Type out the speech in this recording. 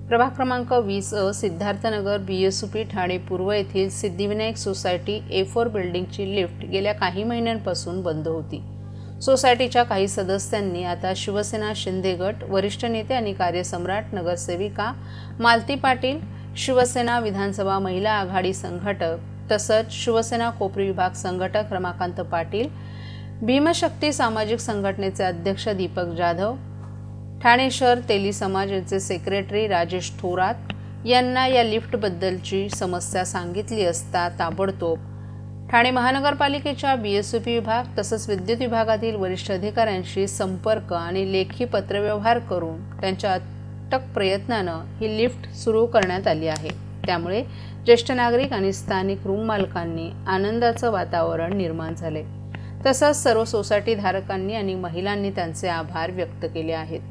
प्रभाग क्रमांक 20 सिद्धार्थनगर BSUP ठाणे पूर्व येथील सिद्धिविनायक सोसायटी A4 बिल्डिंगची लिफ्ट गेल्या काही महिन्यांपासून बंद होती। सोसायटीच्या काही सदस्यांनी आता शिवसेना शिंदे गट, वरिष्ठ नेते आणि कार्यसम्राट नगरसेविका मालती पाटील, शिवसेना विधानसभा महिला आघाडी संघटक तसंच शिवसेना कोपरी विभाग संघटक रमाकांत पाटील, भीमशक्ती सामाजिक संघटनेचे अध्यक्ष दीपक जाधव, ठाणे शहर तेली समाज यांचे सेक्रेटरी राजेश थोरात यांना या लिफ्टबद्दलची समस्या सांगितली असता ताबडतोब ठाणे महानगरपालिकेच्या BSUP विभाग तसंच विद्युत विभागातील वरिष्ठ अधिकाऱ्यांशी संपर्क आणि लेखी पत्रव्यवहार करून त्यांच्या अथक प्रयत्नानं ही लिफ्ट सुरू करण्यात आली आहे। त्यामुळे ज्येष्ठ नागरिक आणि स्थानिक रूम मालकांनी आनंदाचं वातावरण निर्माण झाले। तसंच सर्व सोसायटी धारकांनी आणि महिलांनी त्यांचे आभार व्यक्त केले आहेत।